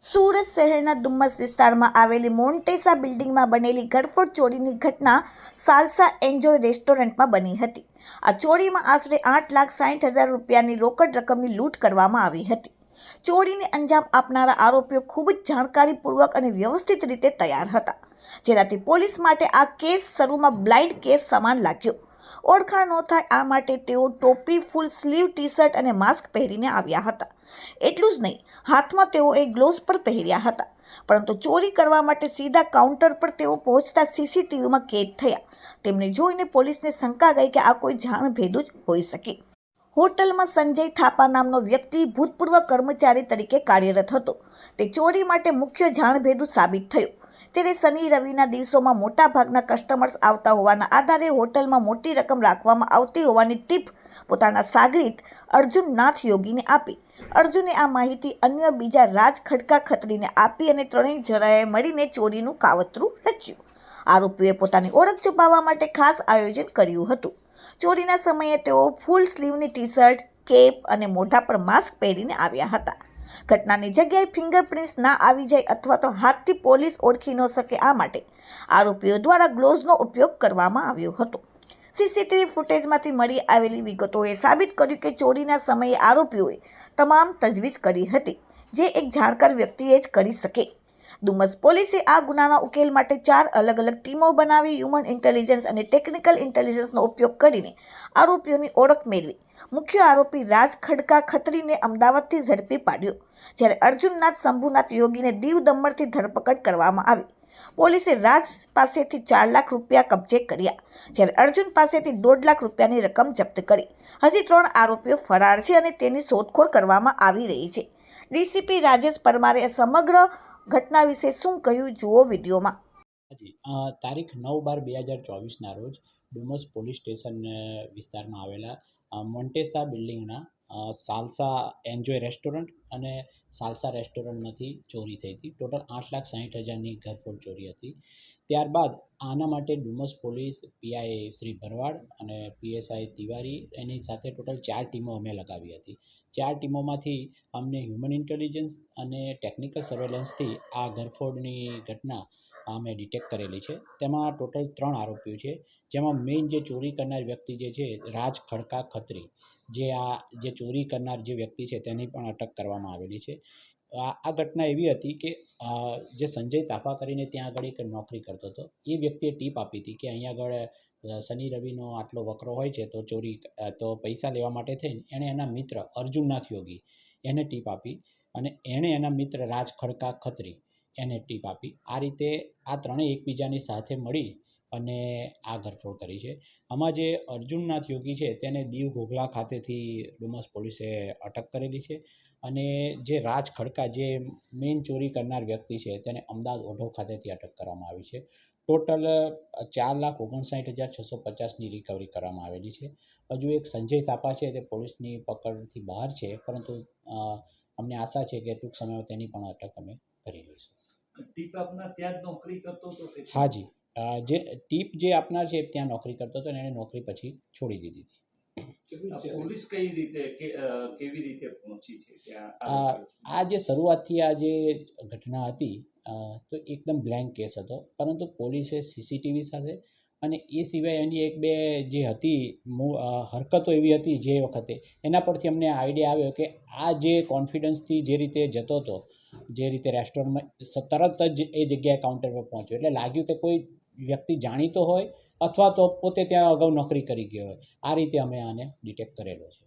સુરત શહેરના ડુમ્મસ વિસ્તારમાં આવેલી મોન્ટેસા બિલ્ડિંગમાં બનેલી ઘરફોડ ચોરીની ઘટના સાલ્સા એન્જોય રેસ્ટોરન્ટમાં બની હતી. આ ચોરીમાં આશરે 8,60,000 રૂપિયાની રોકડ રકમની લૂંટ કરવામાં આવી હતી. ચોરીને અંજામ આપનારા આરોપીઓ ખૂબ જ જાણકારીપૂર્વક અને વ્યવસ્થિત રીતે તૈયાર હતા, જેનાથી પોલીસ માટે આ કેસ શરૂમાં બ્લાઇન્ડ કેસ સમાન લાગ્યો. ઓળખાણ ન થાય આ માટે તેઓ ટોપી, ફૂલ સ્લીવ ટી-શર્ટ અને માસ્ક પહેરીને આવ્યા હતા. એટલું જ નહીં, હાથમાં તેઓએ ગ્લોવ્સ પણ પહેર્યા હતા. પરંતુ ચોરી કરવા માટે સીધા કાઉન્ટર પર તેઓ પહોંચતા સીસીટીવીમાં કેદ થયા. તેમને જોઈને પોલીસને શંકા ગઈ કે આ કોઈ જાણભેદુ જ હોઈ શકે. હોટલમાં સંજય થાપા નામનો વ્યક્તિ ભૂતપૂર્વ કર્મચારી તરીકે કાર્યરત હતો. તે ચોરી માટે મુખ્ય જાણભેદુ સાબિત થયો. ત્યારે શનિ રવિના દિવસોમાં મોટાભાગના કસ્ટમર્સ આવતા હોવાના આધારે હોટલમાં મોટી રકમ રાખવામાં આવતી હોવાની ટીપ પોતાના સાગરીત અર્જુન નાથ યોગીને આપી. અર્જુને આ માહિતી અન્ય બીજા રાજ ખડકા ખત્રીને આપી અને ત્રણેય જણાએ મળીને ચોરીનું કાવતરું રચ્યું. આરોપીઓએ પોતાની ઓળખ છુપાવવા માટે ખાસ આયોજન કર્યું હતું. ચોરીના સમયે તેઓ ફૂલ સ્લીવની ટી-શર્ટ, કેપ અને મોઢા પર માસ્ક પહેરીને આવ્યા હતા. ઘટનાની જગ્યાએ ફિંગરપ્રિન્ટ્સ ના આવી જાય અથવા તો હાથથી પોલીસ ઓળખી ન શકે આ માટે આરોપીઓ દ્વારા ગ્લોવ્સનો ઉપયોગ કરવામાં આવ્યો હતો. સીસીટીવી ફૂટેજમાંથી મળી આવેલી વિગતોએ સાબિત કર્યું કે ચોરીના સમયે આરોપીઓએ તમામ તજવીજ કરી હતી, જે એક જાણકાર વ્યક્તિએ જ કરી શકે. ડુમ્મસ પોલીસે આ ગુનાના ઉકેલ માટે 4 અલગ અલગ ટીમો બનાવી હ્યુમન ઇન્ટેલિજન્સ અને ટેકનિકલ ઇન્ટેલિજન્સનો ઉપયોગ કરીને આરોપીઓની ઓળખ મેળવી. મુખ્ય આરોપી રાજ ખડકા ખત્રીને અમદાવાદથી ઝડપી પાડ્યો, જ્યારે અર્જુનનાથ શંભુનાથ યોગીને દીવ દમણથી ધરપકડ કરવામાં આવી. પોલીસે રાજ પાસેથી 4 લાખ રૂપિયા કબજે કર્યા, જ્યારે અર્જુન પાસેથી 1.5 લાખ રૂપિયાની રકમ જપ્ત કરી. હજી 3 આરોપીઓ ફરાર છે અને તેની શોધખોળ કરવામાં આવી રહી છે. ડીસીપી રાજેશ પરમારે સમગ્ર ઘટના વિશે શું કહ્યું, જુઓ વિડીયોમાં. તારીખ 9/12/2024ના રોજ ડુમસ પોલીસ સ્ટેશન વિસ્તારમાં આવેલા મોન્ટેસા બિલ્ડિંગના સાલ્સા એન્જોય રેસ્ટોરન્ટ અને સાલ્સા રેસ્ટોરન્ટમાંથી ચોરી થઈ હતી. ટોટલ 8,60,000ની ઘરફોડ ચોરી હતી. ત્યારબાદ આના માટે ડુમસ પોલીસ પીઆઈ શ્રી ભરવાડ અને પીએસઆઈ તિવારી એની સાથે ટોટલ 4 ટીમો અમે લગાવી હતી. 4 ટીમોમાંથી અમને હ્યુમન ઇન્ટેલિજન્સ અને ટેકનિકલ સર્વેલન્સથી આ ઘરફોડની ઘટના અમે ડિટેક્ટ કરેલી છે. તેમાં ટોટલ 3 આરોપીઓ છે, જેમાં મેઇન જે ચોરી કરનાર વ્યક્તિ જે છે રાજ ખડકા ખત્રી, જે ચોરી કરનાર જે વ્યક્તિ છે તેની પણ અટક કરવામાં આવેલી છે. આ ઘટના એવી હતી કે જે સંજય તાપા કરીને ત્યાં આગળ એક નોકરી કરતો હતો, એ વ્યક્તિએ ટીપ આપી હતી કે અહીંયા આગળ શનિ રવિનો આટલો વકરો હોય છે તો પૈસા લેવા માટે થઈને એણે એના મિત્ર અર્જુનનાથ યોગી એને ટીપ આપી અને એણે એના મિત્ર રાજ ખડકા ખત્રી એને ટીપ આપી. આ રીતે આ ત્રણેય એકબીજાની સાથે મળી અને આ ઘરફોડ કરી છે. આમાં જે અર્જુનનાથ યોગી છે તેને દીવ ઘોઘલા ખાતેથી ડુમસ પોલીસે અટક કરેલી છે અને જે રાજ ખડકા જે મેઇન ચોરી કરનાર વ્યક્તિ છે તેને અમદાવાદ ઓઢવ ખાતેથી અટક કરવામાં આવી છે. ટોટલ 4,59,650ની રિકવરી કરવામાં આવેલી છે. હજુ એક સંજય તાપા છે તે પોલીસની પકડથી બહાર છે, પરંતુ અમને આશા છે કે ટૂંક સમયમાં તેની પણ અટક અમે કરી લઈશું. ટીપ આપનાર ત્યાં જ નોકરી કરતો હતો? હાજી, જે ટીપ જે આપનાર છે ત્યાં નોકરી કરતો હતો અને એણે નોકરી પછી છોડી દીધી હતી. પોલીસ કેવી રીતે પહોંચી છે ત્યાં? આ જે શરૂઆતથી આ જે ઘટના હતી તો એકદમ બ્લેન્ક કેસ હતો, પરંતુ પોલીસે સીસીટીવી સાથે અને એ સિવાય એની 1-2 જે હતી હરકતો એવી હતી જે વખતે, એના પરથી અમને આઈડિયા આવ્યો કે આ જે કોન્ફિડન્સથી જે રીતે જતો હતો, જે રીતે રેસ્ટોરન્ટમાં તરત જ એ જગ્યાએ કાઉન્ટર પર પહોંચ્યો, એટલે લાગ્યું કે કોઈ વ્યક્તિ જાણીતો હોય અથવા તો પોતે ત્યાં અગાઉ નોકરી કરી ગયો હોય. આ રીતે અમે આને ડિટેક્ટ કરેલો છે.